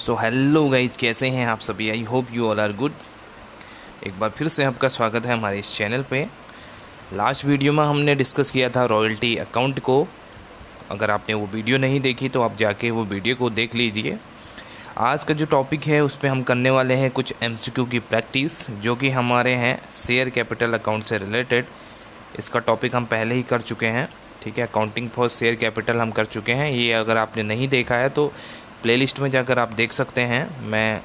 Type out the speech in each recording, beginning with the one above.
So hello guys, कैसे हैं आप सभी। I hope you all are good. एक बार फिर से आपका स्वागत है हमारे इस चैनल पे। लास्ट वीडियो में हमने डिस्कस किया था रॉयल्टी अकाउंट को। अगर आपने वो वीडियो नहीं देखी तो आप जाके वो वीडियो को देख लीजिए। आज का जो टॉपिक है उस पर हम करने वाले हैं कुछ MCQ की प्रैक्टिस, जो कि हमारे हैं शेयर कैपिटल अकाउंट से रिलेटेड। इसका टॉपिक हम पहले ही कर चुके हैं, ठीक है। अकाउंटिंग फॉर शेयर कैपिटल हम कर चुके हैं। ये अगर आपने नहीं देखा है तो प्लेलिस्ट में जाकर आप देख सकते हैं। मैं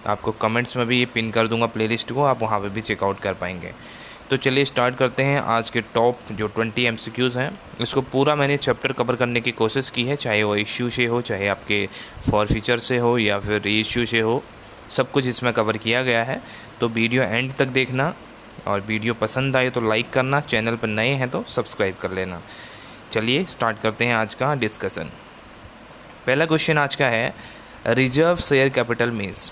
आपको कमेंट्स में भी ये पिन कर दूंगा प्लेलिस्ट को, आप वहाँ पे भी चेकआउट कर पाएंगे। तो चलिए स्टार्ट करते हैं। आज के टॉप जो 20 MCQs हैं, इसको पूरा मैंने चैप्टर कवर करने की कोशिश की है, चाहे वो इश्यू से हो, चाहे आपके फॉर फीचर से हो या फिर री इश्यू से हो, सब कुछ इसमें कवर किया गया है। तो वीडियो एंड तक देखना, और वीडियो पसंद आए तो लाइक करना, चैनल पर नए हैं तो सब्सक्राइब कर लेना। चलिए स्टार्ट करते हैं आज का डिस्कशन। पहला क्वेश्चन आज का है, रिजर्व शेयर कैपिटल मीन्स।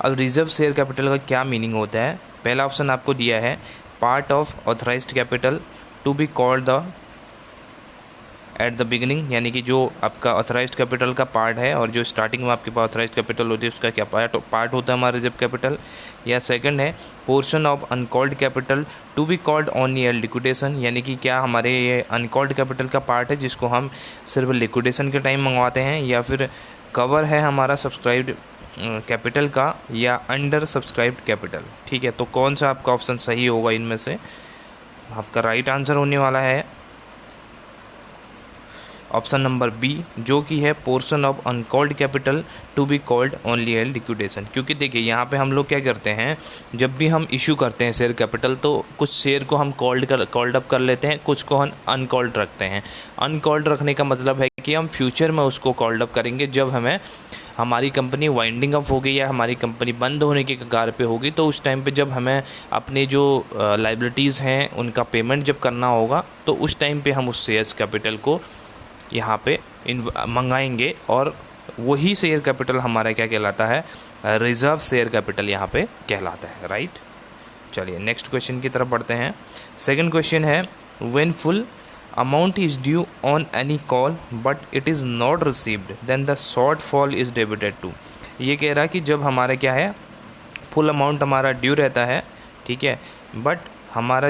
अब रिजर्व शेयर कैपिटल का क्या मीनिंग होता है। पहला ऑप्शन आपको दिया है, part of authorised capital to be called the at the beginning, यानी कि जो आपका ऑथराइज्ड कैपिटल का पार्ट है और जो स्टार्टिंग में आपके पास ऑथराइज्ड कैपिटल होती है उसका क्या पार्ट होता है हमारा रिजर्व कैपिटल। या सेकंड है, portion of uncalled capital to be called only at liquidation, यानी कि क्या हमारे ये अनकॉल्ड कैपिटल का पार्ट है जिसको हम सिर्फ लिक्विडेशन के टाइम मंगवाते हैं, या फिर कवर है हमारा सब्सक्राइब्ड कैपिटल का, या अंडर सब्सक्राइब्ड कैपिटल। ठीक है, तो कौन सा आपका ऑप्शन सही होगा इनमें से। आपका राइट आंसर होने वाला है ऑप्शन नंबर बी, जो कि है portion of uncalled capital to be called only at liquidation. क्योंकि देखिए यहाँ पे हम लोग क्या करते हैं, जब भी हम इशू करते हैं शेयर कैपिटल तो कुछ शेयर को हम कॉल्ड अप कर लेते हैं, कुछ को हम अनकॉल्ड रखते हैं। अनकॉल्ड रखने का मतलब है कि हम फ्यूचर में उसको कॉल्ड अप करेंगे जब हमें हमारी कंपनी वाइंडिंग अप होगी या हमारी कंपनी बंद होने के कगार पे होगी। तो उस टाइम पे जब हमें अपने जो लाइबिलिटीज़ हैं उनका पेमेंट जब करना होगा तो उस टाइम पे हम उस शेयर्स कैपिटल को यहाँ पे मंगाएंगे, और वही शेयर कैपिटल हमारा क्या कहलाता है, रिजर्व शेयर कैपिटल यहाँ पे कहलाता है। राइट, चलिए नेक्स्ट क्वेश्चन की तरफ बढ़ते हैं। सेकंड क्वेश्चन है, when full amount is due on any call but it is not received then the shortfall is debited to. ये कह रहा है कि जब हमारा क्या है, फुल अमाउंट हमारा ड्यू रहता है, ठीक है, बट हमारा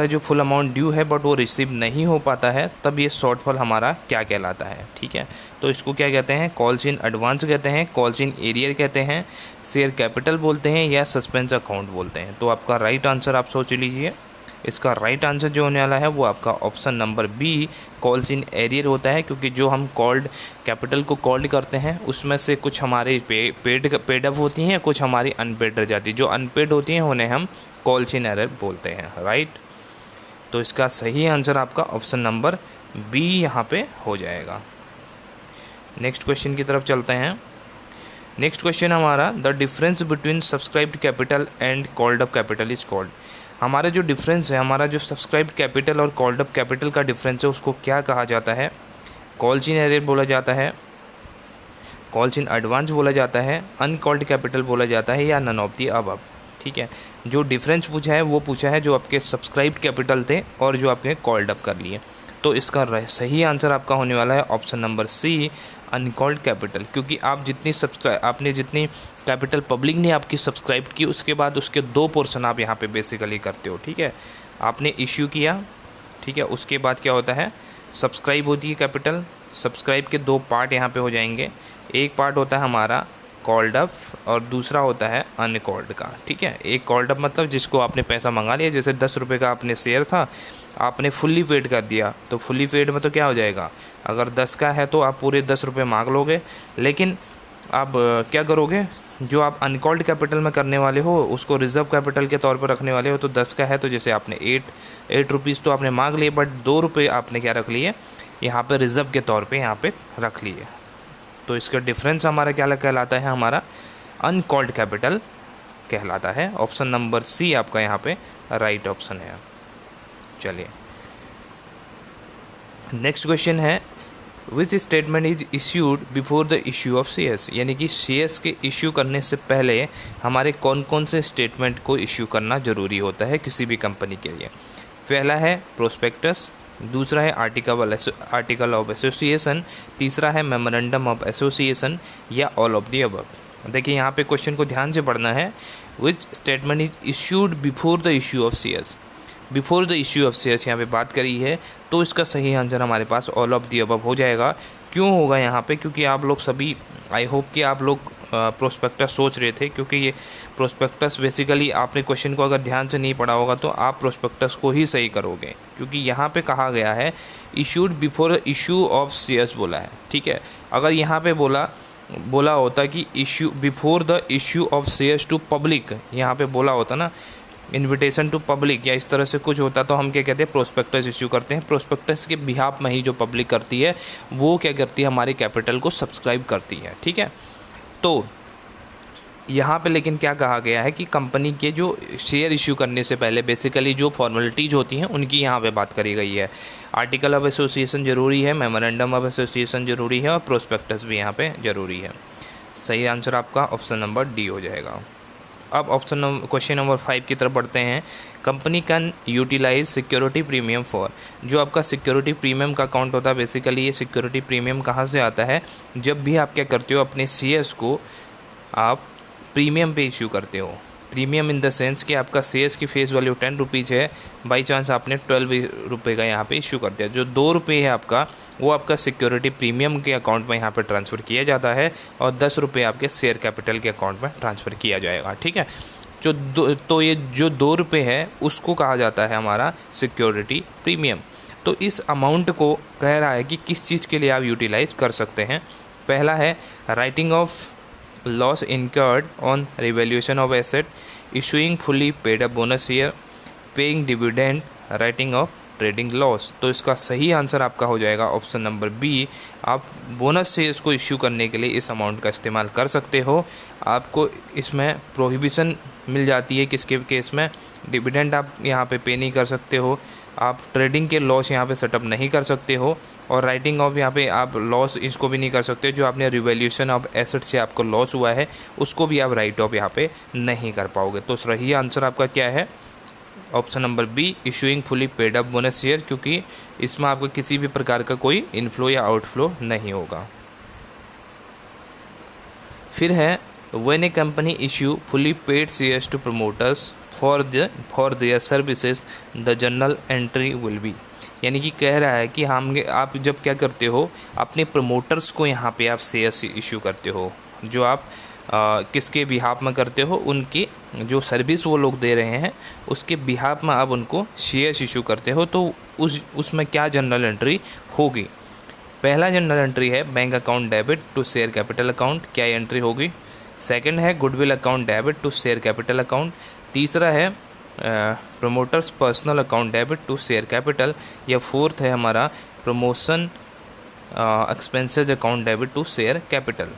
जो फुल अमाउंट ड्यू है बट वो रिसीव नहीं हो पाता है, तब ये शॉर्टफॉल हमारा क्या कहलाता है। ठीक है, तो इसको क्या कहते हैं, कॉल्स इन एडवांस कहते हैं, कॉल्स इन एरियर कहते हैं, शेयर कैपिटल बोलते हैं, या सस्पेंस अकाउंट बोलते हैं। तो आपका राइट आंसर आप सोच लीजिए। इसका राइट आंसर जो होने वाला है वो आपका option number B, calls in arrear होता है। क्योंकि जो हम कॉल्ड कैपिटल को कॉल्ड करते हैं उसमें से कुछ हमारे पेड अप होती हैं, कुछ हमारी अनपेड रह जाती है। जो अनपेड होती हैं उन्हें हम कॉल्स इन एरियर बोलते हैं। राइट, तो इसका सही आंसर आपका ऑप्शन नंबर बी यहाँ पे हो जाएगा। नेक्स्ट क्वेश्चन की तरफ चलते हैं। नेक्स्ट क्वेश्चन हमारा, the difference between subscribed capital and called up capital is called. हमारा जो डिफरेंस है, हमारा जो सब्सक्राइब्ड कैपिटल और कॉल्ड अप कैपिटल का डिफरेंस है, उसको क्या कहा जाता है। कॉल्स इन एरियर बोला जाता है, कॉल्स इन एडवांस बोला जाता है, अनकॉल्ड कैपिटल बोला जाता है, या नन ऑफ दी अबव। ठीक है, जो डिफरेंस पूछा है वो पूछा है जो आपके सब्सक्राइब्ड कैपिटल थे और जो आपने कॉल्ड अप कर लिए। तो इसका सही आंसर आपका होने वाला है option number C, uncalled capital. क्योंकि आपने जितनी कैपिटल पब्लिक ने आपकी सब्सक्राइब की, उसके बाद उसके दो पोर्शन आप यहाँ पे बेसिकली करते हो। ठीक है, आपने इश्यू किया, ठीक है, उसके बाद क्या होता है, सब्सक्राइब होती है कैपिटल। सब्सक्राइब के दो पार्ट यहाँ पे हो जाएंगे, एक पार्ट होता है हमारा कॉल्ड अप और दूसरा होता है अनकॉल्ड का। ठीक है, एक कॉल्ड अप मतलब जिसको आपने पैसा मंगा लिया, जैसे 10 रुपये का आपने शेयर था, आपने फुल्ली पेड कर दिया, तो फुल्ली पेड में तो क्या हो जाएगा, अगर 10 का है तो आप पूरे 10 रुपये मांग लोगे। लेकिन आप क्या करोगे, जो आप अनकॉल्ड कैपिटल में करने वाले हो उसको रिजर्व कैपिटल के तौर पर रखने वाले हो। तो 10 का है तो जैसे आपने 8 रुपीज़ तो आपने मांग लिए, बट 2 रुपये आपने क्या रख लिए यहाँ पे, रिजर्व के तौर पे यहाँ पे रख लिए। तो इसका डिफरेंस हमारा क्या कहलाता है, हमारा अनकॉल्ड कैपिटल कहलाता है। ऑप्शन नंबर सी आपका यहाँ पे राइट ऑप्शन है। चलिए नेक्स्ट क्वेश्चन है, which statement is issued before the issue of shares. यानी कि शेयर्स के इश्यू करने से पहले हमारे कौन कौन से स्टेटमेंट को इश्यू करना ज़रूरी होता है किसी भी कंपनी के लिए। पहला है प्रोस्पेक्टस, दूसरा है आर्टिकल ऑफ एसोसिएशन, तीसरा है मेमोरेंडम ऑफ एसोसिएशन, या ऑल ऑफ द अबव। देखिए यहाँ पे क्वेश्चन को ध्यान से पढ़ना है। Which statement is issued before the issue of shares, before the issue of shares यहाँ पे बात करी है, तो इसका सही आंसर हमारे पास ऑल ऑफ द अबव हो जाएगा। क्यों होगा यहाँ पे? क्योंकि आप लोग सभी, आई होप कि आप लोग प्रोस्पेक्टस सोच रहे थे, क्योंकि ये प्रोस्पेक्टस बेसिकली आपने क्वेश्चन को अगर ध्यान से नहीं पढ़ा होगा तो आप प्रोस्पेक्टस को ही सही करोगे, क्योंकि यहाँ पे कहा गया है issued before issue of shares बोला है, ठीक है। अगर यहाँ पे बोला होता कि issue before the issue of shares to public, यहाँ पे बोला होता ना इन्विटेशन टू पब्लिक या इस तरह से कुछ होता, तो हम क्या कहते हैं, प्रोस्पेक्टस इश्यू करते हैं। प्रोस्पेक्टस के बिहाफ में ही जो पब्लिक करती है वो क्या करती है, हमारे कैपिटल को सब्सक्राइब करती है, ठीक है। तो यहाँ पे लेकिन क्या कहा गया है कि कंपनी के जो शेयर इश्यू करने से पहले बेसिकली जो फॉर्मेलिटीज़ होती हैं उनकी यहाँ पे बात करी गई है। आर्टिकल ऑफ एसोसिएशन ज़रूरी है, मेमोरेंडम ऑफ एसोसिएशन ज़रूरी है, और प्रोस्पेक्टस भी यहाँ पे ज़रूरी है। सही आंसर आपका ऑप्शन नंबर डी हो जाएगा। अब क्वेश्चन नंबर 5 की तरफ बढ़ते हैं। Company can utilise security premium for, जो आपका सिक्योरिटी प्रीमियम का अकाउंट होता है, बेसिकली ये सिक्योरिटी प्रीमियम कहाँ से आता है, जब भी आप क्या करते हो, अपने शेयर्स को आप प्रीमियम पे इश्यू करते हो। प्रीमियम इन द सेंस कि आपका शेयर्स की फेस वैल्यू 10 रुपीज़ है, बाई चांस आपने 12 रुपये का यहाँ पे इश्यू कर दिया, जो 2 रुपये है आपका, वो आपका सिक्योरिटी प्रीमियम के अकाउंट में यहाँ पे ट्रांसफ़र किया जाता है, और 10 रुपये आपके शेयर कैपिटल के अकाउंट में ट्रांसफ़र किया जाएगा, ठीक है। तो ये जो 2 रुपये है उसको कहा जाता है हमारा सिक्योरिटी प्रीमियम। तो इस अमाउंट को कह रहा है कि किस चीज़ के लिए आप यूटिलाइज कर सकते हैं। पहला है writing of loss incurred on revaluation of asset, issuing fully paid up bonus year, paying dividend, writing of trading loss. तो इसका सही आंसर आपका हो जाएगा ऑप्शन नंबर बी। आप बोनस से इसको इश्यू करने के लिए इस अमाउंट का इस्तेमाल कर सकते हो। आपको इसमें प्रोहिबिशन मिल जाती है, किसके केस में, डिविडेंड आप यहाँ पे नहीं कर सकते हो, आप ट्रेडिंग के लॉस यहाँ पे सेटअप नहीं कर सकते हो, और राइटिंग ऑफ यहाँ पे आप लॉस इसको भी नहीं कर सकते, जो आपने रिवैल्यूएशन ऑफ एसेट से आपको लॉस हुआ है उसको भी आप राइट ऑफ यहाँ पे नहीं कर पाओगे। तो सही आंसर आपका क्या है, option number B, issuing fully paid up bonus share, क्योंकि इसमें आपको किसी भी प्रकार का कोई इनफ्लो या आउटफ्लो नहीं होगा। फिर है when a company issue fully paid shares to promoters for their services the journal entry will be, यानी कि कह रहा है कि आप जब क्या करते हो, अपने प्रमोटर्स को यहाँ पे आप शेयर्स इशू करते हो, जो आप किसके बिहाफ में करते हो, उनकी जो सर्विस वो लोग दे रहे हैं उसके बिहाफ में आप उनको शेयर्स इशू करते हो, तो उसमें क्या जनरल एंट्री होगी। पहला जनरल एंट्री है bank account debit to share capital account, क्या एंट्री होगी। सेकंड है goodwill account debit to share capital account. तीसरा है promoters personal account debit to share capital, या फोर्थ है हमारा promotion expenses account debit to share capital,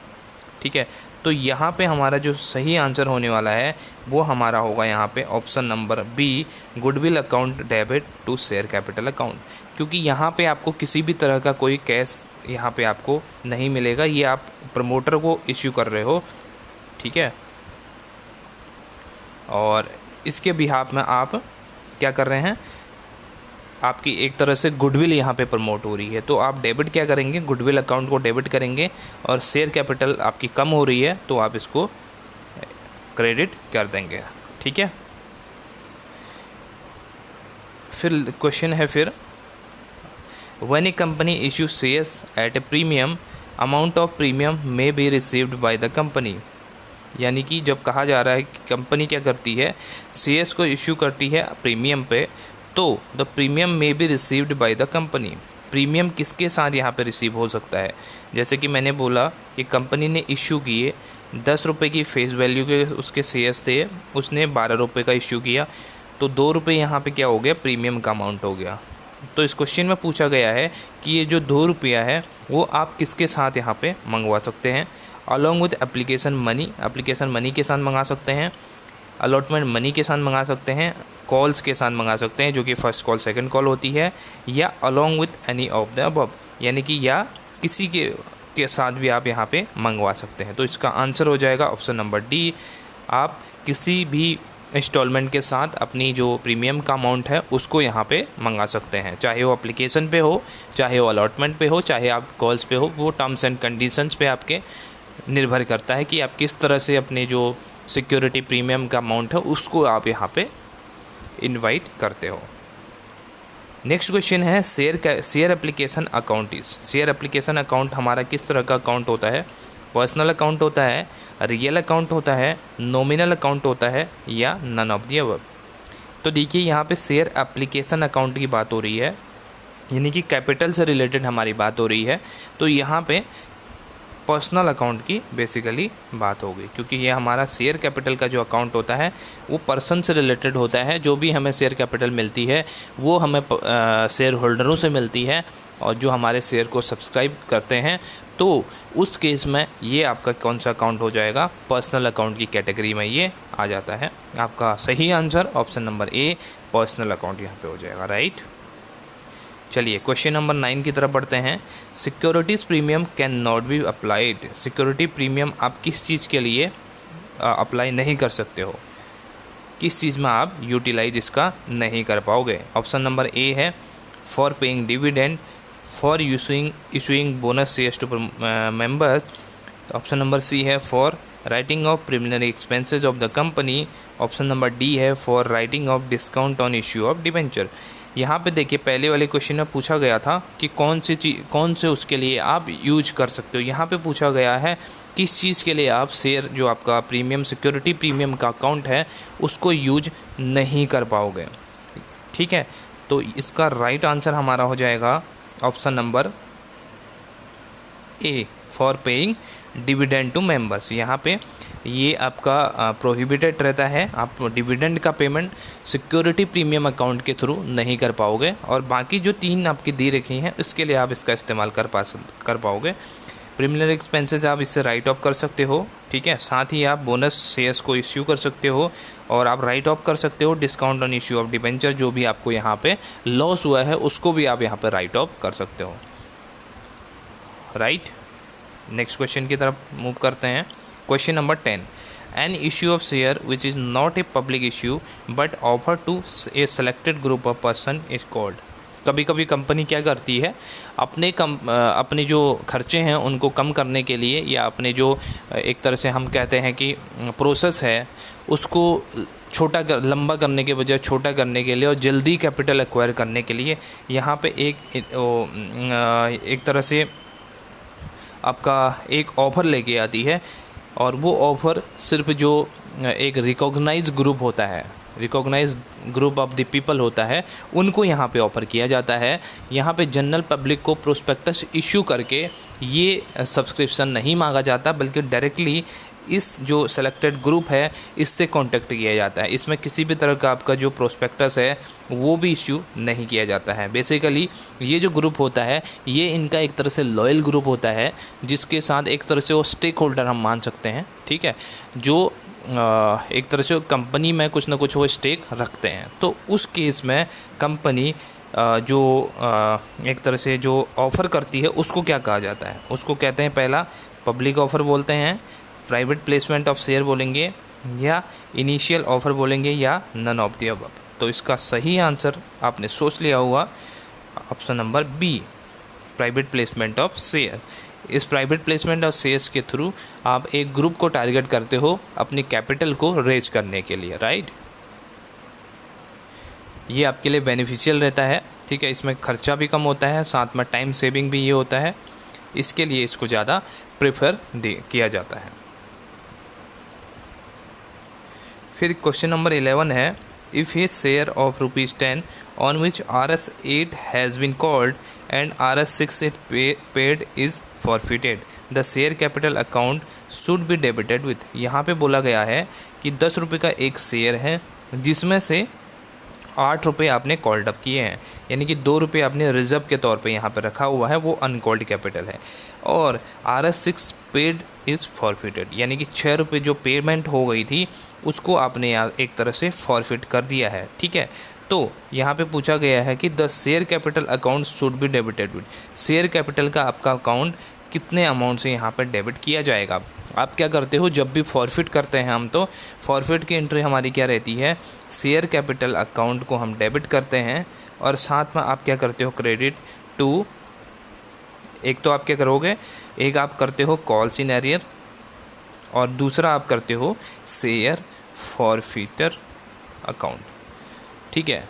ठीक है। तो यहाँ पे हमारा जो सही आंसर होने वाला है वो हमारा होगा यहाँ पे option number B, goodwill account debit to share capital account, क्योंकि यहाँ पे आपको किसी भी तरह का कोई कैश यहाँ पे आपको नहीं मिलेगा, ये आप प्रमोटर को इश्यू कर रहे हो, ठीक है। और इसके बिहाफ में आप क्या कर रहे हैं, आपकी एक तरह से गुडविल यहाँ पे प्रमोट हो रही है, तो आप डेबिट क्या करेंगे, गुडविल अकाउंट को डेबिट करेंगे, और शेयर कैपिटल आपकी कम हो रही है तो आप इसको क्रेडिट कर देंगे, ठीक है। फिर क्वेश्चन है फिर when a company issue shares at A premium, amount of premium may be received by the company, यानी कि जब कहा जा रहा है कि कंपनी क्या करती है, शेयर्स को इशू करती है प्रीमियम पे, तो the premium may be received by the company, premium किसके साथ यहाँ पे रिसीव हो सकता है। जैसे कि मैंने बोला कि कंपनी ने इशू किए 10 रुपये की फेस वैल्यू के उसके शेयर्स थे, उसने 12 रुपये का इशू किया, तो 2 रुपये यहाँ पे क्या हो गया, प्रीमियम का अमाउंट हो गया। तो इस क्वेश्चन में पूछा गया है कि ये जो 2 रुपया है वो आप किसके साथ यहाँ पे मंगवा सकते हैं, अलॉन्ग विद एप्लीकेशन मनी के साथ मंगा सकते हैं, अलॉटमेंट मनी के साथ मंगा सकते हैं, कॉल्स के साथ मंगा सकते हैं, जो कि फर्स्ट कॉल सेकंड कॉल होती है, या along with any of the above, यानी कि या किसी के साथ भी आप यहाँ पे मंगवा सकते हैं। तो इसका आंसर हो जाएगा ऑप्शन नंबर डी, आप किसी भी इंस्टॉलमेंट के साथ अपनी जो प्रीमियम का अमाउंट है उसको यहाँ पे मंगा सकते हैं, चाहे वो एप्लीकेशन पे हो, चाहे वो अलॉटमेंट पे हो, चाहे आप कॉल्स पे हो। वो टर्म्स एंड कंडीशंस पे आपके निर्भर करता है कि आप किस तरह से अपने जो सिक्योरिटी प्रीमियम का अमाउंट है उसको आप यहाँ पे इनवाइट करते हो। नेक्स्ट क्वेश्चन है share application account is. Share application account हमारा किस तरह का अकाउंट होता है? पर्सनल अकाउंट होता है, रियल अकाउंट होता है, नॉमिनल अकाउंट होता है, या नन ऑफ द अबव। तो देखिए यहाँ पे शेयर एप्लीकेशन अकाउंट की बात हो रही है, यानी कि कैपिटल से रिलेटेड हमारी बात हो रही है। तो यहाँ पे पर्सनल अकाउंट की बेसिकली बात होगी, क्योंकि ये हमारा शेयर कैपिटल का जो अकाउंट होता है वो पर्सन से रिलेटेड होता है। जो भी हमें शेयर कैपिटल मिलती है वो हमें शेयर होल्डरों से मिलती है, और जो हमारे शेयर को सब्सक्राइब करते हैं। तो उस केस में ये आपका कौन सा अकाउंट हो जाएगा? पर्सनल अकाउंट की कैटेगरी में ये आ जाता है। आपका सही आंसर ऑप्शन नंबर ए, पर्सनल अकाउंट यहाँ पे हो जाएगा, राइट। चलिए क्वेश्चन नंबर 9 की तरफ बढ़ते हैं। Securities premium can not be applied. Security premium आप किस चीज़ के लिए अप्लाई नहीं कर सकते हो? किस चीज़ में आप यूटिलाइज इसका नहीं कर पाओगे? ऑप्शन नंबर ए है for paying dividend, for issuing bonus shares to members. Option number C है for writing off preliminary expenses of the company. Option number D है for writing off discount on issue of debenture. यहाँ पे देखिए पहले वाले question में पूछा गया था कि कौन से उसके लिए आप यूज कर सकते हो। यहाँ पे पूछा गया है किस चीज़ के लिए आप शेयर जो आपका प्रीमियम सिक्योरिटी प्रीमियम का अकाउंट है उसको यूज नहीं कर पाओगे। ठीक है, तो इसका राइट आंसर हमारा हो जाएगा option number A, for paying dividend to members. यहाँ पे ये आपका प्रोहिबिटेड रहता है, आप डिविडेंड का पेमेंट सिक्योरिटी प्रीमियम अकाउंट के थ्रू नहीं कर पाओगे, और बाकी जो 3 आपकी दी रखी हैं इसके लिए आप इसका इस्तेमाल कर पाओगे। प्रीलिमिनरी एक्सपेंसेस आप इससे राइट ऑफ कर सकते हो, ठीक है। साथ ही आप बोनस शेयर्स को इश्यू कर सकते हो, और आप राइट ऑफ कर सकते हो discount on issue of debenture. जो भी आपको यहाँ पे लॉस हुआ है उसको भी आप यहाँ पर राइट ऑफ कर सकते हो, राइट। नेक्स्ट क्वेश्चन की तरफ मूव करते हैं। Question number 10, an issue of share which is not a public issue but offer to a selected group of person is called. कभी कभी कंपनी क्या करती है, अपने जो खर्चे हैं उनको कम करने के लिए, या अपने जो एक तरह से हम कहते हैं कि प्रोसेस है उसको लंबा करने के बजाय छोटा करने के लिए, और जल्दी कैपिटल एक्वायर करने के लिए यहाँ पे एक तरह से आपका एक ऑफ़र लेके आती है, और वो ऑफ़र सिर्फ जो एक रिकॉग्नाइज ग्रुप होता है, recognise group of the people होता है, उनको यहाँ पे ऑफ़र किया जाता है। यहाँ पे जनरल पब्लिक को प्रोस्पेक्टस इशू करके ये सब्सक्रिप्शन नहीं मांगा जाता, बल्कि डायरेक्टली इस जो सेलेक्टेड ग्रुप है इससे कांटेक्ट किया जाता है। इसमें किसी भी तरह का आपका जो प्रोस्पेक्टस है वो भी इश्यू नहीं किया जाता है। बेसिकली ये जो ग्रुप होता है ये इनका एक तरह से लॉयल ग्रुप होता है, जिसके साथ एक तरह से वो स्टेक होल्डर हम मान सकते हैं, ठीक है, जो एक तरह से कंपनी में कुछ ना कुछ वो स्टेक रखते हैं। तो उस केस में कंपनी जो एक तरह से जो ऑफ़र करती है उसको क्या कहा जाता है? उसको कहते हैं, पहला पब्लिक ऑफ़र बोलते हैं, प्राइवेट प्लेसमेंट ऑफ शेयर बोलेंगे, या इनिशियल ऑफ़र बोलेंगे, या नन ऑफ द अबव। तो इसका सही आंसर आपने सोच लिया हुआ option number B, private placement of share. इस प्राइवेट प्लेसमेंट ऑफ शेयर्स के थ्रू आप एक ग्रुप को टारगेट करते हो अपनी कैपिटल को रेज करने के लिए, राइट। ये आपके लिए बेनिफिशियल रहता है, ठीक है। इसमें खर्चा भी कम होता है, साथ में टाइम सेविंग भी ये होता है, इसके लिए इसको ज़्यादा प्रेफर किया जाता है। फिर क्वेश्चन नंबर 11 है, if a share of ₹10 on which Rs8 has been called and Rs6 it paid is forfeited, the share capital account should be debited with. यहाँ पे बोला गया है कि 10 रुपये का एक शेयर है जिसमें से 8 रुपये आपने कॉल्ड अप किए हैं, यानी कि 2 रुपये आपने रिजर्व के तौर पे यहाँ पे रखा हुआ है, वो अनकॉल्ड कैपिटल है। और Rs6 पेड इज़ फॉरफिटेड, यानी कि 6 रुपये जो पेमेंट हो गई थी उसको आपने यहाँ एक तरह से फॉरफिट कर दिया है, ठीक है। तो यहाँ पे पूछा गया है कि the share capital account should be debited with. Share capital का आपका अकाउंट कितने अमाउंट से यहाँ पे डेबिट किया जाएगा। आप क्या करते हो, जब भी फॉरफिट करते हैं हम, तो फॉरफिट की एंट्री हमारी क्या रहती है, शेयर कैपिटल अकाउंट को हम डेबिट करते हैं और साथ में आप क्या करते हो, क्रेडिट टू, एक तो आप क्या करोगे, एक आप करते हो कॉल्स इन एरियर और दूसरा आप करते हो शेयर फॉरफिटर अकाउंट। ठीक है,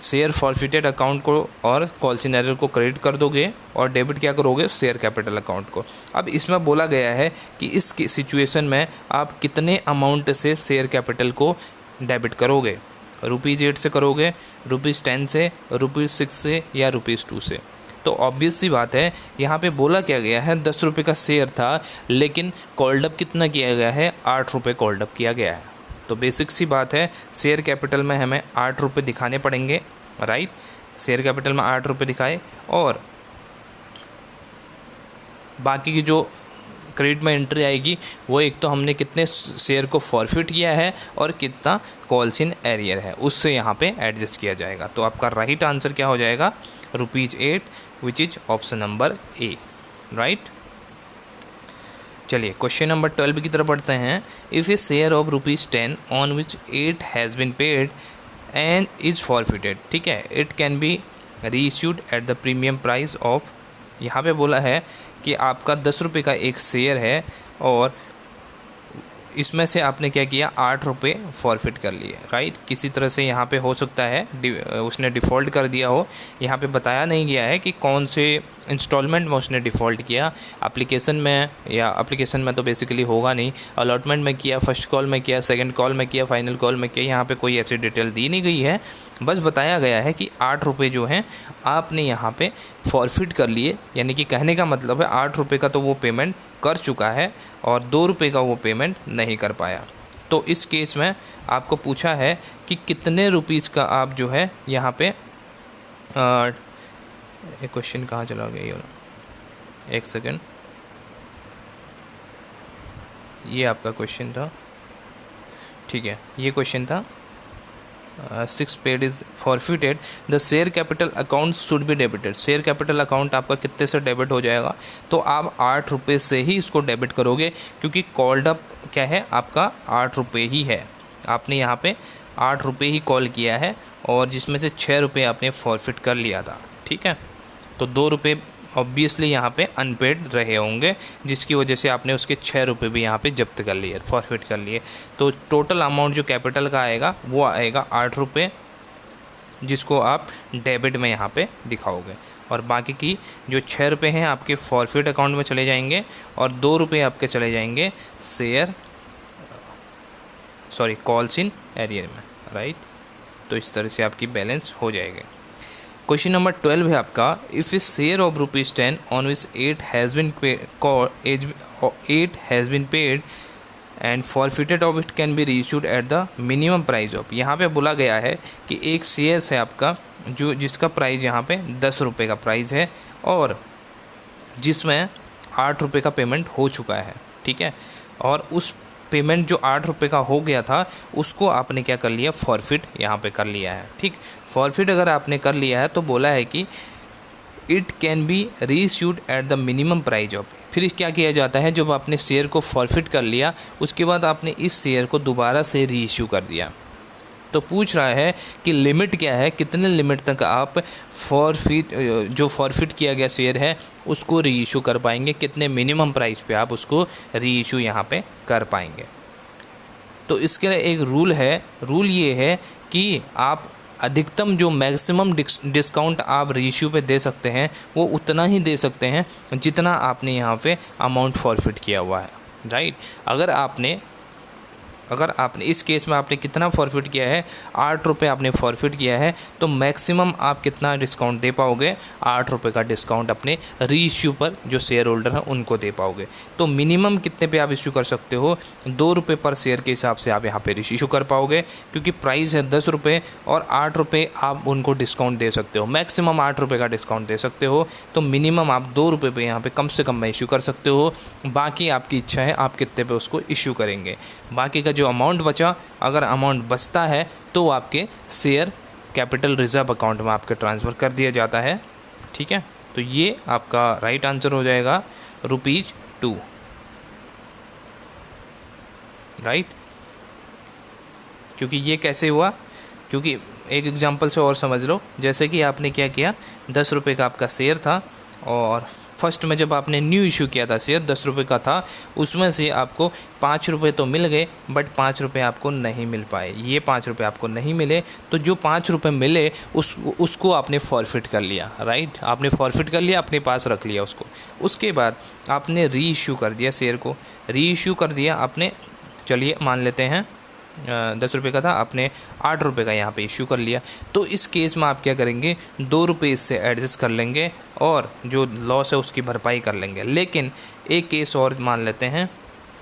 शेयर फॉरफिटेड अकाउंट को और कॉल्स इन एरियर को क्रेडिट कर दोगे और डेबिट क्या करोगे, शेयर कैपिटल अकाउंट को। अब इसमें बोला गया है कि इस सिचुएशन में आप कितने अमाउंट से शेयर कैपिटल को डेबिट करोगे, ₹8 से करोगे, ₹10 से, ₹6 से या ₹2 से। तो ऑब्वियस सी बात है, यहाँ पे बोला क्या गया है, 10 रुपये का शेयर था लेकिन कॉल्डअप कितना किया गया है, 8 रुपये कॉल्डअप किया गया है। तो बेसिक सी बात है, शेयर कैपिटल में हमें 8 रुपये दिखाने पड़ेंगे, राइट। शेयर कैपिटल में 8 रुपये दिखाए और बाकी की जो क्रेडिट में एंट्री आएगी वो एक तो हमने कितने शेयर को फॉरफिट किया है और कितना कॉल्स इन एरियर है उससे यहाँ पे एडजस्ट किया जाएगा। तो आपका राइट आंसर क्या हो जाएगा, ₹8, which is option number A, right. चलिए क्वेश्चन नंबर 12 की तरफ बढ़ते हैं। If a share of ₹10 on which 8 has been paid and is forfeited, ठीक है, it can be reissued at the premium price of, यहाँ पे बोला है कि आपका 10 रुपये का एक शेयर है और इसमें से आपने क्या किया, 8 रुपये फॉरफिट कर लिए, राइट। किसी तरह से यहाँ पे हो सकता है उसने डिफ़ॉल्ट कर दिया हो, यहाँ पे बताया नहीं गया है कि कौन से इंस्टॉलमेंट में उसने डिफ़ॉल्ट किया, एप्लीकेशन में, या एप्लीकेशन में तो बेसिकली होगा नहीं, अलॉटमेंट में किया, फर्स्ट कॉल में किया, सेकंड कॉल में किया, फाइनल कॉल में किया, यहाँ पे कोई ऐसी डिटेल दी नहीं गई है। बस बताया गया है कि 8 रुपये जो हैं आपने यहाँ पे फॉरफिट कर लिए, यानी कि कहने का मतलब है 8 रुपये का तो वो पेमेंट कर चुका है और 2 रुपये का वो पेमेंट नहीं कर पाया। तो इस केस में आपको पूछा है कि कितने रुपीज़ का आप जो है यहाँ पे एक क्वेश्चन कहाँ चला गया, ये एक सेकेंड, ये आपका क्वेश्चन था, ठीक है, ये क्वेश्चन था 6 paid is forfeited, the share capital account should be debited. Share capital account आपका कितने से डेबिट हो जाएगा, तो आप 8 रुपये से ही इसको डेबिट करोगे क्योंकि कॉल्ड अप क्या है आपका 8 रुपये ही है। आपने यहाँ पे 8 रुपये ही कॉल किया है और जिसमें से 6 रुपये आपने फॉरफिट कर लिया था, ठीक है। तो 2 रुपये ऑब्वियसली यहाँ पे अनपेड रहे होंगे जिसकी वजह से आपने उसके 6 रुपये भी यहाँ पे जब्त कर लिए, फॉरफिट कर लिए। तो टोटल अमाउंट जो कैपिटल का आएगा वो आएगा 8 रुपये, जिसको आप डेबिट में यहाँ पे दिखाओगे और बाकी की जो 6 रुपये हैं आपके फॉरफिट अकाउंट में चले जाएंगे और 2 रुपये आपके चले जाएंगे कॉल्स इन एरियर में, राइट। तो इस तरह से आपकी बैलेंस हो जाएगी। क्वेश्चन नंबर 12 है आपका, if a share of ₹10 on which 8 has been paid and forfeited of it can be reissued at the minimum price of. यहाँ पे बोला गया है कि एक शेयर्स है आपका जिसका प्राइस यहाँ पे 10 रुपये का प्राइस है और जिसमें 8 रुपये का पेमेंट हो चुका है, ठीक है, और उस पेमेंट जो 8 रुपये का हो गया था उसको आपने क्या कर लिया, फॉरफिट यहाँ पे कर लिया है, ठीक। फॉरफिट अगर आपने कर लिया है तो बोला है कि it can be reissued at the minimum price of. फिर क्या किया जाता है, जब आपने शेयर को फॉरफिट कर लिया उसके बाद आपने इस शेयर को दोबारा से रीइश्यू कर दिया। तो पूछ रहा है कि लिमिट क्या है, कितने लिमिट तक आप जो फॉरफिट किया गया शेयर है उसको रीइश्यू कर पाएंगे, कितने मिनिमम प्राइस पे आप उसको रीइश्यू यहाँ पे कर पाएंगे। तो इसके लिए एक रूल है, रूल ये है कि आप अधिकतम जो मैक्सिमम डिस्काउंट आप रीइश्यू पे दे सकते हैं वो उतना ही दे सकते हैं जितना आपने यहाँ पे अमाउंट फॉरफिट किया हुआ है, राइट। अगर आपने इस केस में आपने कितना फॉरफिट किया है, 8 रुपये आपने फॉरफिट किया है, तो मैक्सिमम आप कितना डिस्काउंट दे पाओगे, 8 रुपये का डिस्काउंट अपने रीइश्यू पर जो शेयर होल्डर हैं उनको दे पाओगे। तो मिनिमम कितने पे आप इश्यू कर सकते हो, 2 रुपये पर शेयर के हिसाब से आप यहाँ पे इश्यू कर पाओगे क्योंकि प्राइस है 10 रुपये और 8 रुपये आप उनको डिस्काउंट दे सकते हो, मैक्सिमम 8 रुपये का डिस्काउंट दे सकते हो। तो मिनिमम आप 2 रुपये पे यहाँ पे कम से कम में इश्यू कर सकते हो, बाकी आपकी इच्छा है आप कितने पे उसको इश्यू करेंगे। बाकी का जो अमाउंट बचा, अगर अमाउंट बचता है तो आपके शेयर कैपिटल रिजर्व अकाउंट में आपके ट्रांसफ़र कर दिया जाता है, ठीक है। तो ये आपका राइट आंसर हो जाएगा ₹2, राइट। क्योंकि ये कैसे हुआ, क्योंकि एक एग्जांपल से और समझ लो, जैसे कि आपने क्या किया, 10 रुपये का आपका शेयर था और फर्स्ट में जब आपने न्यू इशू किया था शेयर 10 रुपये का था, उसमें से आपको 5 रुपये तो मिल गए बट 5 रुपये आपको नहीं मिल पाए। ये 5 रुपये आपको नहीं मिले तो जो 5 रुपये मिले उसको आपने फॉरफिट कर लिया, राइट। आपने फॉरफिट कर लिया, अपने पास रख लिया उसको। उसके बाद आपने री इशू कर दिया शेयर को, री इशू कर दिया आपने, चलिए मान लेते हैं 10 रुपये का था, आपने 8 रुपये का यहाँ पे इशू कर लिया। तो इस केस में आप क्या करेंगे, 2 रुपये इससे एडजस्ट कर लेंगे और जो लॉस है उसकी भरपाई कर लेंगे। लेकिन एक केस और मान लेते हैं,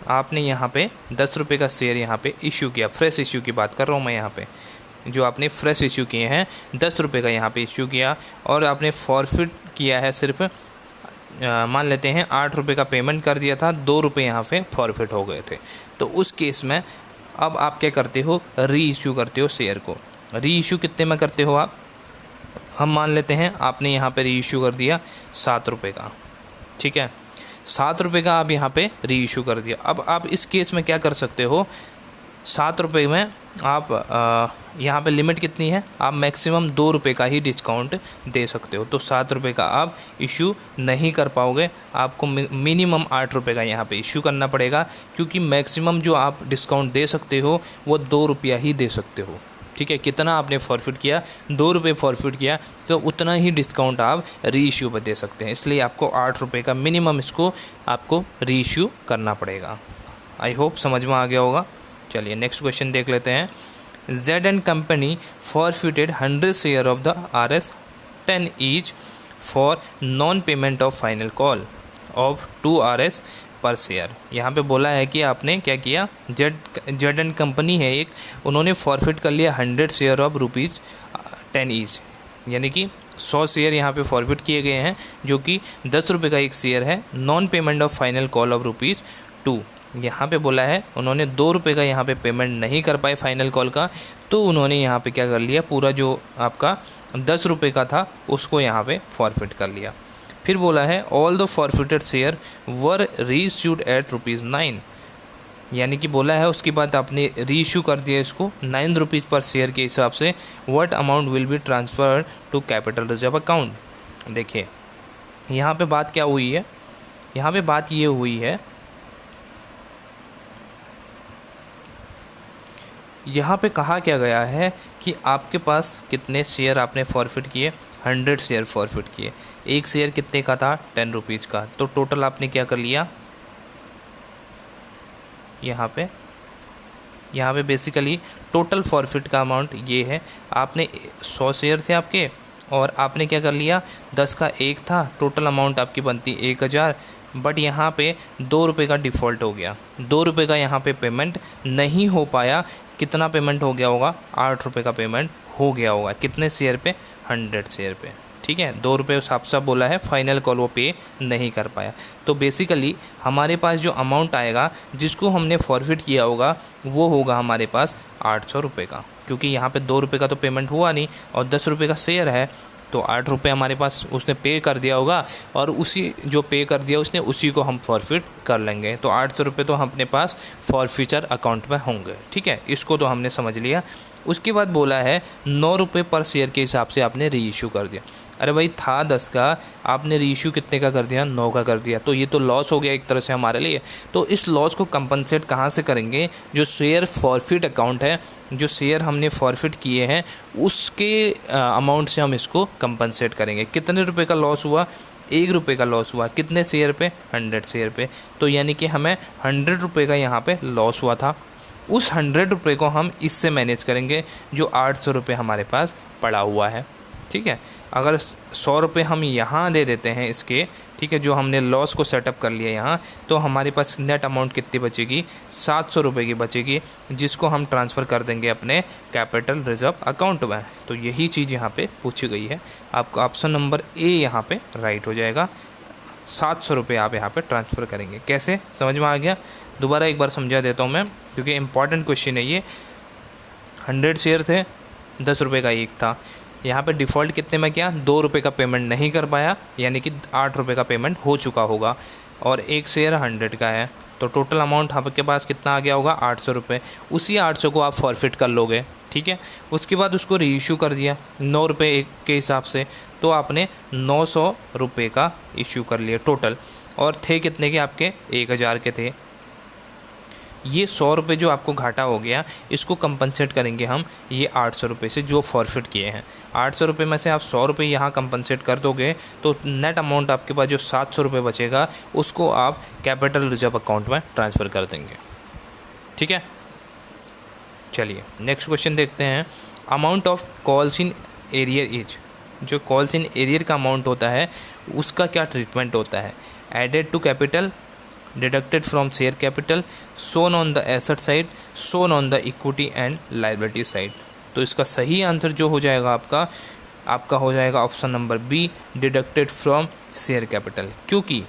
आपने यहाँ पे 10 रुपये का शेयर यहाँ पे इशू किया, फ्रेश इशू की बात कर रहा हूँ मैं यहाँ पे, जो आपने फ्रेश इशू किए हैं 10 रुपये का यहाँ पे इशू किया और आपने फॉरफिट किया है सिर्फ मान लेते हैं 8 रुपये का पेमेंट कर दिया था, 2 रुपये यहाँ पे फॉरफिट हो गए थे। तो उस केस में अब आप क्या करते हो, री इशू करते हो शेयर को। री इशू कितने में करते हो आप, हम मान लेते हैं आपने यहाँ पे री इशू कर दिया 7 रुपये का, ठीक है, 7 रुपये का आप यहाँ पे री इशू कर दिया। अब आप इस केस में क्या कर सकते हो, 7 रुपये में आप यहाँ पे लिमिट कितनी है, आप मैक्सिमम 2 रुपये का ही डिस्काउंट दे सकते हो। तो 7 रुपये का आप इशू नहीं कर पाओगे, आपको मिनिमम 8 रुपये का यहाँ पे इशू करना पड़ेगा, क्योंकि मैक्सिमम जो आप डिस्काउंट दे सकते हो वो 2 रुपया ही दे सकते हो, ठीक है। कितना आपने फॉरफिट किया, 2 रुपये फॉरफिट किया, तो उतना ही डिस्काउंट आप री इशू पर दे सकते हैं। इसलिए आपको 8 रुपये का मिनिमम इसको आपको री इशू करना पड़ेगा। आई होप समझ में आ गया होगा। चलिए नेक्स्ट क्वेश्चन देख लेते हैं। Z and company forfeited 100 share of the RS 10 each for non-payment of final call of 2 RS per share। यहाँ पे बोला है कि आपने क्या किया, Z and company है एक, उन्होंने फॉरफिट कर लिया 100 शेयर ऑफ ₹10 ईच, यानी कि 100 शेयर यहाँ पे फॉरफिट किए गए हैं, जो कि 10 रुपये का एक शेयर है। Non payment of final call of ₹2, यहाँ पे बोला है उन्होंने 2 रुपये का यहाँ पे पेमेंट नहीं कर पाए फाइनल कॉल का, तो उन्होंने यहाँ पे क्या कर लिया, पूरा जो आपका 10 रुपये का था उसको यहाँ पे फॉरफिट कर लिया। फिर बोला है all the forfeited share were reissued at ₹9, यानी कि बोला है उसके बाद आपने रीइश्यू कर दिया इसको 9 रुपीज़ पर शेयर के हिसाब से। What amount will be transferred to capital reserve account. देखिए यहाँ पे बात क्या हुई है, यहाँ पे बात ये हुई है, यहाँ पे कहा क्या गया है कि आपके पास कितने शेयर आपने फॉरफिट किए, 100 शेयर फॉरफिट किए। एक शेयर कितने का था, 10 रुपीज़ का। तो टोटल आपने क्या कर लिया, यहाँ पे बेसिकली टोटल फॉरफिट का अमाउंट ये है। आपने 100 शेयर थे आपके और आपने क्या कर लिया, 10 का एक था, टोटल अमाउंट आपकी बनती 1000, बट यहाँ पे 2 रुपये का डिफ़ॉल्ट हो गया, 2 रुपये का यहाँ पे पेमेंट नहीं हो पाया। कितना पेमेंट हो गया होगा, 8 रुपये का पेमेंट हो गया होगा। कितने शेयर पे, 100 शेयर पे, ठीक है। 2 रुपये साफ साफ बोला है, फाइनल कॉल वो पे नहीं कर पाया। तो बेसिकली हमारे पास जो अमाउंट आएगा जिसको हमने फॉरफिट किया होगा वो होगा हमारे पास 800 रुपये का, क्योंकि यहाँ पे 2 रुपये का तो पेमेंट हुआ नहीं और 10 रुपये का शेयर है, तो 8 रुपये हमारे पास उसने पे कर दिया होगा और उसी जो पे कर दिया उसने उसी को हम फॉरफिट कर लेंगे। तो 800 रुपये तो हम अपने पास फॉरफिचर अकाउंट में होंगे, ठीक है। इसको तो हमने समझ लिया। उसके बाद बोला है 9 रुपये पर शेयर के हिसाब से आपने री इशू कर दिया। अरे भाई था 10 का, आपने री इशू कितने का कर दिया, 9 का कर दिया, तो ये तो लॉस हो गया एक तरह से हमारे लिए। तो इस लॉस को कंपनसेट कहाँ से करेंगे, जो शेयर फॉरफिट अकाउंट है, जो शेयर हमने फॉरफिट किए हैं उसके अमाउंट से हम इसको कंपनसेट करेंगे। कितने रुपए का लॉस हुआ, 1 रुपये का लॉस हुआ, कितने शेयर पे, 100 शेयर पे। तो यानी कि हमें 100 रुपये का यहाँ पे लॉस हुआ था। उस 100 रुपये को हम इससे मैनेज करेंगे जो 800 रुपये हमारे पास पड़ा हुआ है, ठीक है। अगर 100 रुपये हम यहाँ दे देते हैं इसके, ठीक है, जो हमने लॉस को सेटअप कर लिया यहाँ, तो हमारे पास नेट अमाउंट कितनी बचेगी, 700 रुपये की बचेगी, जिसको हम ट्रांसफ़र कर देंगे अपने कैपिटल रिजर्व अकाउंट में। तो यही चीज़ यहाँ पे पूछी गई है। आपका ऑप्शन नंबर ए यहाँ पे राइट हो जाएगा। 700 रुपये आप यहाँ पे ट्रांसफ़र करेंगे। कैसे, समझ में आ गया? दोबारा एक बार समझा देता हूँ मैं, क्योंकि इम्पॉर्टेंट क्वेश्चन है ये। 100 शेयर थे, 10 रुपये का एक था। यहाँ पे डिफ़ॉल्ट कितने में किया, 2 रुपये का पेमेंट नहीं कर पाया, यानी कि 8 रुपये का पेमेंट हो चुका होगा। और एक शेयर 100 का है, तो टोटल अमाउंट आपके पास कितना आ गया होगा 800 रुपये। उसी 800 को आप फॉरफिट कर लोगे, ठीक है। उसके बाद उसको रीइशू कर दिया 9 रुपये के हिसाब से, तो आपने 900 रुपये का इशू कर लिया टोटल, और थे कितने के आपके 1000 के थे। ये 100 रुपये जो आपको घाटा हो गया, इसको कंपनसेट करेंगे हम ये 800 रुपये से जो फॉरफिट किए हैं। 800 रुपये में से आप 100 रुपये यहाँ कंपनसेट कर दोगे, तो नेट अमाउंट आपके पास जो 700 रुपये बचेगा, उसको आप कैपिटल रिजर्व अकाउंट में ट्रांसफ़र कर देंगे, ठीक है। चलिए नेक्स्ट क्वेश्चन देखते हैं। Amount of calls in arrear is, जो कॉल्स इन एरियर का अमाउंट होता है उसका क्या ट्रीटमेंट होता है। Added to capital, deducted from share capital, shown on the asset side, shown on the equity and liability side. तो इसका सही आंसर जो हो जाएगा आपका हो जाएगा option number B, deducted from share capital. क्योंकि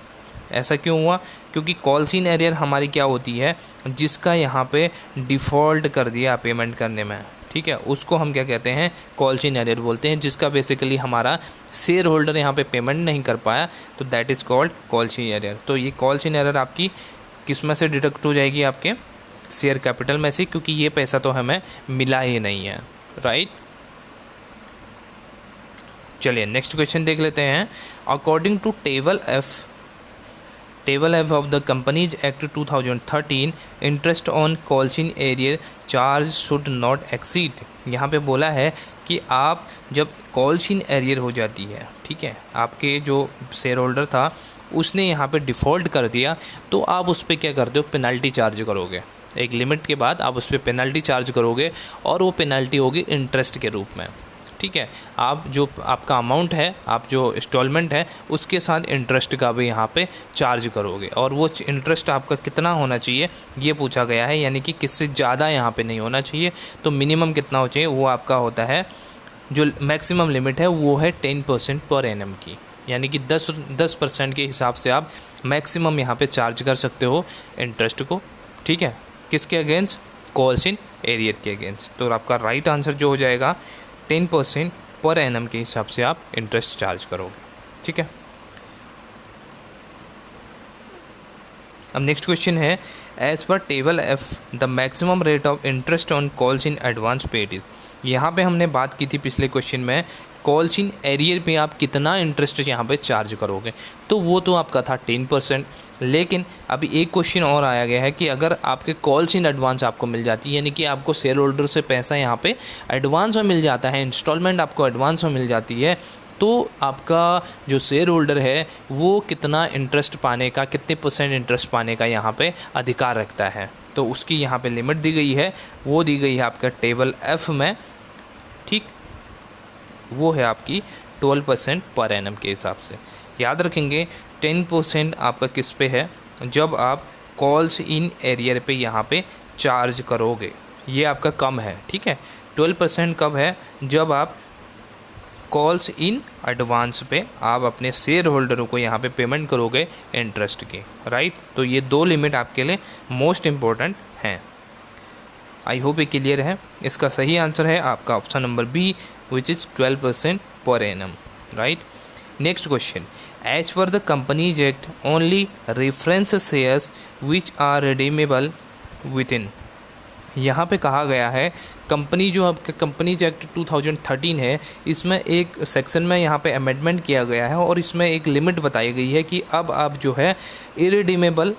ऐसा क्यों हुआ, क्योंकि कॉल्स इन एरियर हमारी क्या होती है, जिसका यहाँ पे डिफ़ॉल्ट कर दिया पेमेंट करने में, ठीक है, उसको हम क्या कहते हैं, कॉल्स इन एरियर बोलते हैं। जिसका बेसिकली हमारा शेयर होल्डर यहाँ पे पेमेंट नहीं कर पाया, तो that is called calls in arrear. तो ये कॉल्स इन एरियर आपकी किस में से डिडक्ट हो जाएगी, आपके शेयर कैपिटल में से, क्योंकि ये पैसा तो हमें मिला ही नहीं है, राइट। चलिए नेक्स्ट क्वेश्चन देख लेते हैं। According to table F of the companies act 2013, interest on calls in arrear charge should not exceed. यहाँ पे बोला है कि आप जब कॉल्स इन एरियर हो जाती है, ठीक है, आपके जो शेयर होल्डर था उसने यहाँ पे डिफ़ॉल्ट कर दिया, तो आप उस पर क्या करते हो, पेनल्टी चार्ज करोगे। एक लिमिट के बाद आप उस पर पेनल्टी चार्ज करोगे, और वो पेनल्टी होगी इंटरेस्ट के रूप में, ठीक है। आप जो आपका अमाउंट है, आप जो इंस्टॉलमेंट है, उसके साथ इंटरेस्ट का भी यहाँ पे चार्ज करोगे, और वो इंटरेस्ट आपका कितना होना चाहिए ये पूछा गया है, यानी कि किससे ज़्यादा यहाँ पे नहीं होना चाहिए। तो मिनिमम कितना हो चाहिए, वो आपका होता है, जो मैक्सिमम लिमिट है वो है 10% पर एनम की, यानी कि 10% के हिसाब से आप मैक्सिमम यहाँ पे चार्ज कर सकते हो इंटरेस्ट को, ठीक है। किसके अगेंस्ट, कॉल्स इन एरियर के अगेंस्ट। तो आपका राइट आंसर जो हो जाएगा 10% पर एनम के हिसाब से आप इंटरेस्ट चार्ज करोगे, ठीक है। अब नेक्स्ट क्वेश्चन है, as per table F the maximum rate of interest on calls in advance paid is. यहाँ पे हमने बात की थी पिछले क्वेश्चन में, कॉल्स इन एरियर पे आप कितना इंटरेस्ट यहाँ पे चार्ज करोगे, तो वो तो आपका था 10%। लेकिन अभी एक क्वेश्चन और आया गया है कि अगर आपके कॉल्स इन एडवांस आपको मिल जाती है, यानी कि आपको शेयर होल्डर से पैसा यहाँ पे एडवांस में मिल जाता है, इंस्टॉलमेंट आपको एडवांस में मिल जाती है, तो आपका जो शेयर होल्डर है वो कितना इंटरेस्ट पाने का, कितने % इंटरेस्ट पाने का यहाँ पे अधिकार रखता है। तो उसकी यहाँ पे लिमिट दी गई है, वो दी गई है आपका टेबल एफ में, ठीक, वो है आपकी 12% पर एनम के हिसाब से। याद रखेंगे 10% आपका किस पे है, जब आप कॉल्स इन एरियर पे यहाँ पे चार्ज करोगे, ये आपका कम है, ठीक है। 12% कब है, जब आप कॉल्स इन एडवांस पे आप अपने शेयर होल्डरों को यहाँ पे पेमेंट करोगे इंटरेस्ट के, राइट। तो ये दो लिमिट आपके लिए मोस्ट इम्पोर्टेंट हैं। आई होप ये क्लियर है। इसका सही आंसर है आपका option number B, which is 12% per annum, right. Next question, as per the companies act only preference shares which are redeemable within. यहाँ पे कहा गया है कंपनी जो आपके कंपनीज एक्ट 2013 है, इसमें एक सेक्शन में यहाँ पे अमेंडमेंट किया गया है, और इसमें एक लिमिट बताई गई है कि अब आप जो है इरिडीमेबल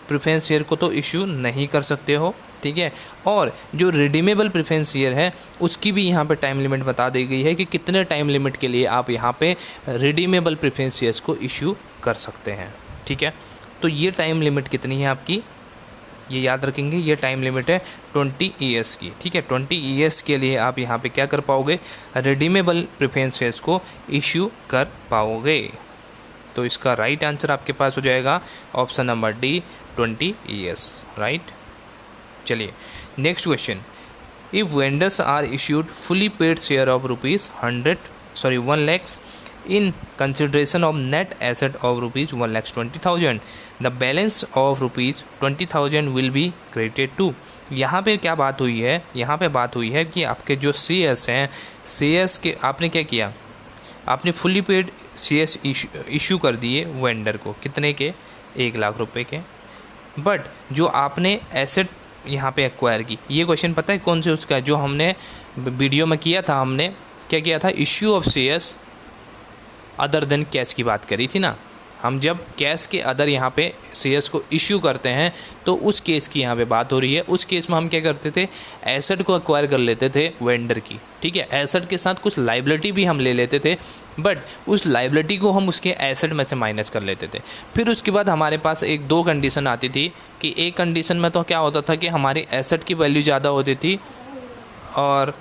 प्रेफरेंस शेयर को तो इशू नहीं कर सकते हो, ठीक है। और जो रिडीमेबल प्रेफरेंस शेयर है उसकी भी यहाँ पे टाइम लिमिट बता दी गई है कि कितने टाइम लिमिट के लिए आप यहाँ पे रिडीमेबल प्रेफरेंस शेयर्स को इशू कर सकते हैं, ठीक है। तो ये टाइम लिमिट कितनी है आपकी, ये याद रखेंगे, ये टाइम लिमिट है 20 ईयर्स की, ठीक है। 20 ईयर्स के लिए आप यहाँ पे क्या कर पाओगे, रिडीमेबल प्रेफरेंस शेयर्स को इशू कर पाओगे। तो इसका राइट आंसर आपके पास हो जाएगा option number D, 20 years, right. चलिए next question, if vendors are issued fully paid share of ₹1 lakhs in consideration of net asset of ₹1,20,000, the balance of ₹20,000 will be credited to। यहाँ पे क्या बात हुई है, यहाँ पे बात हुई है कि आपके जो शेयर्स हैं, शेयर्स के आपने क्या किया, आपने फुली पेड शेयर्स इशू कर दिए वेंडर को, कितने के, 1,00,000 रुपये के। बट जो आपने एसेट यहाँ पे एक्वायर की, ये क्वेश्चन पता है कौन से उसका है, जो हमने वीडियो में किया था, हमने क्या किया था, issue of shares other than cash की बात करी थी ना। हम जब कैश के अदर यहाँ पे शेयर्स को इश्यू करते हैं तो उस केस की यहाँ पे बात हो रही है। उस केस में हम क्या करते थे, एसेट को एक्वायर कर लेते थे वेंडर की, ठीक है। एसेट के साथ कुछ लाइबिलिटी भी हम ले लेते थे, बट उस लाइबिलिटी को हम उसके एसेट में से माइनस कर लेते थे। फिर उसके बाद हमारे पास एक दो कंडीशन आती थी कि एक कंडीशन में तो क्या होता था कि हमारी एसेट की वैल्यू ज़्यादा होती थी, और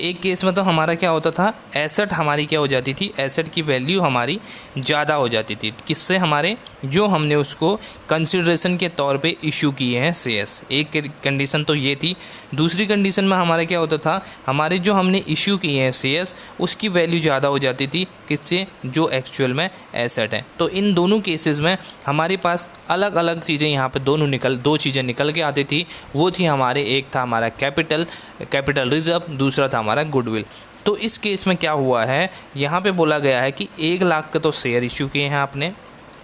एक केस में तो हमारा क्या होता था, एसेट हमारी क्या हो जाती थी, एसेट की वैल्यू हमारी ज़्यादा हो जाती थी। किससे, हमारे जो हमने उसको कंसिडरेशन के तौर पे इशू किए हैं शेयर्स। एक कंडीशन तो ये थी। दूसरी कंडीशन में हमारा क्या होता था, हमारे जो हमने इशू किए हैं शेयर्स उसकी वैल्यू ज़्यादा हो जाती थी, किससे, जो एक्चुअल में एसेट है। तो इन दोनों केसेस में हमारे पास अलग अलग चीज़ें यहाँ पे दो चीज़ें निकल के आती थी। वो थी हमारे, एक था हमारा कैपिटल रिजर्व, दूसरा था हमारा गुडविल। तो इस केस में क्या हुआ है, यहाँ पे बोला गया है कि 1,00,000 का तो शेयर इशू किए हैं आपने,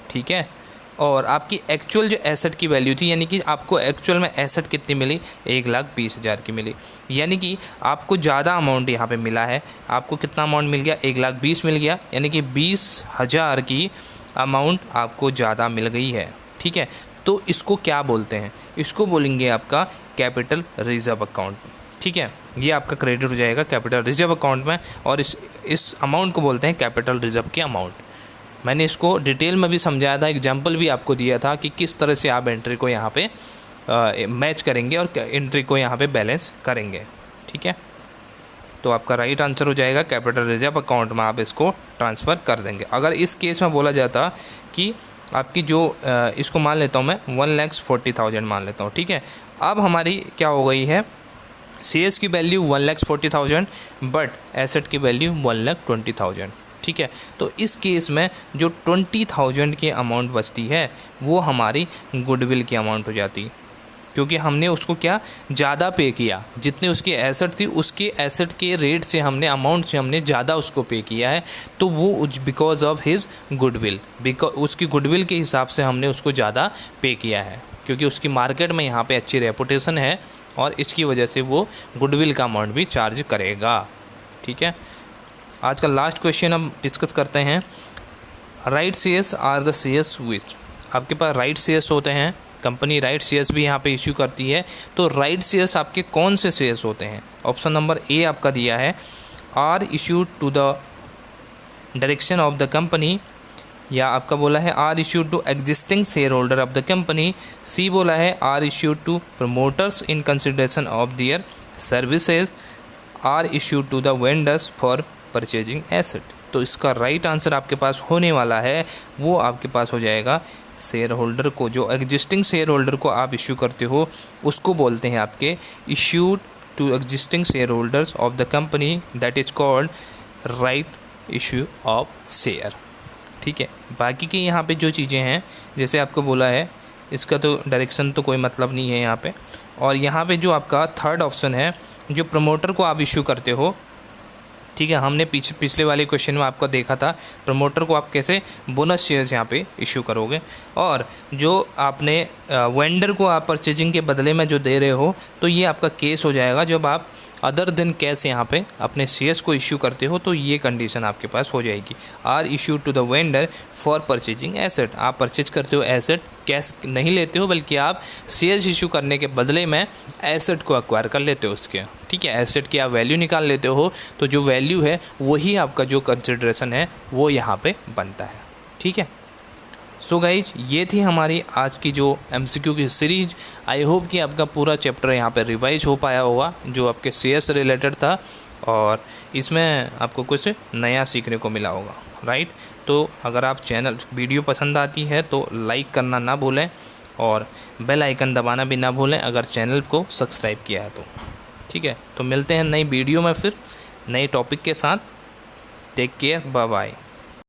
ठीक है, और आपकी एक्चुअल जो एसेट की वैल्यू थी, यानी कि आपको एक्चुअल में एसेट कितनी मिली, 1,20,000 की मिली। यानी कि आपको ज़्यादा अमाउंट यहाँ पे मिला है। आपको कितना अमाउंट मिल गया, 1,20,000 मिल गया, यानी कि 20,000 की अमाउंट आपको ज़्यादा मिल गई है, ठीक है। तो इसको क्या बोलते हैं, इसको बोलेंगे आपका कैपिटल रिजर्व अकाउंट, ठीक है। ये आपका क्रेडिट हो जाएगा कैपिटल रिजर्व अकाउंट में, और इस अमाउंट को बोलते हैं कैपिटल रिजर्व की अमाउंट। मैंने इसको डिटेल में भी समझाया था, एग्जांपल भी आपको दिया था कि किस तरह से आप एंट्री को यहाँ पे मैच करेंगे और एंट्री को यहाँ पे बैलेंस करेंगे, ठीक है। तो आपका राइट आंसर हो जाएगा कैपिटल रिजर्व अकाउंट में आप इसको ट्रांसफ़र कर देंगे। अगर इस केस में बोला जाता कि आपकी जो इसको मान लेता हूँ मैं 1,40,000 मान लेता हूँ, ठीक है। अब हमारी क्या हो गई है, शेयर्स की वैल्यू 1,40,000 बट एसेट की वैल्यू 1,20,000, ठीक है। तो इस केस में जो 20,000 की अमाउंट बचती है वो हमारी गुडविल की अमाउंट हो जाती, क्योंकि हमने उसको क्या ज़्यादा पे किया, जितने उसकी एसेट थी उसके एसेट के रेट से हमने, अमाउंट से हमने ज़्यादा उसको पे किया है। तो वो बिकॉज ऑफ हिज गुडविल, उसकी गुडविल के हिसाब से हमने उसको ज़्यादा पे किया है, क्योंकि उसकी मार्केट में यहाँ पे अच्छी रेपुटेशन है और इसकी वजह से वो गुडविल का अमाउंट भी चार्ज करेगा, ठीक है। आज का लास्ट क्वेश्चन हम डिस्कस करते हैं। Right shares are the shares which, आपके पास राइट शेयर्स होते हैं, कंपनी राइट शेयर्स भी यहाँ पे इश्यू करती है। तो राइट शेयर्स आपके कौन से शेयर्स होते हैं, ऑप्शन नंबर ए आपका दिया है, are issued to the direction of the company, या आपका बोला है are issued to existing share holder of the company, C बोला है are issued to promoters in consideration of their services, are issued to the vendors for purchasing asset. तो इसका right answer आपके पास होने वाला है, वो आपके पास हो जाएगा शेयर होल्डर को, जो एग्जिस्टिंग शेयर होल्डर को आप इश्यू करते हो उसको बोलते हैं आपके issued to existing shareholders of the company, that is called right issue of share, ठीक है। बाकी के यहाँ पे जो चीज़ें हैं, जैसे आपको बोला है, इसका तो डायरेक्शन तो कोई मतलब नहीं है यहाँ पे। और यहाँ पे जो आपका थर्ड ऑप्शन है, जो प्रमोटर को आप इश्यू करते हो, ठीक है, हमने पिछले वाले क्वेश्चन में आपको देखा था प्रमोटर को आप कैसे बोनस शेयर्स यहाँ पे इशू करोगे, और जो आपने वेंडर को आप परचेजिंग के बदले में जो दे रहे हो, तो ये आपका केस हो जाएगा जब आप अदर देन कैश यहाँ पे अपने शेयर्स को इश्यू करते हो, तो ये कंडीशन आपके पास हो जाएगी। Or issue to the vendor for purchasing asset, आप परचेज करते हो एसेट, कैश नहीं लेते हो, बल्कि आप शेयर्स इशू करने के बदले में एसेट को एक्वायर कर लेते हो उसके, ठीक है। एसेट की आप वैल्यू निकाल लेते हो, तो जो वैल्यू है वही आपका जो कंसिडरेशन है वो यहाँ पे बनता है, ठीक है। सो गाइज, ये थी हमारी आज की जो MCQ की सीरीज। आई होप कि आपका पूरा चैप्टर यहाँ पे रिवाइज हो पाया होगा, जो आपके शेयर से रिलेटेड था, और इसमें आपको कुछ नया सीखने को मिला होगा, राइट। तो अगर आप वीडियो पसंद आती है तो लाइक करना ना भूलें, और बेल आइकन दबाना भी ना भूलें अगर चैनल को सब्सक्राइब किया है तो, ठीक है। तो मिलते हैं नई वीडियो में फिर नए टॉपिक के साथ। Take care, bye bye.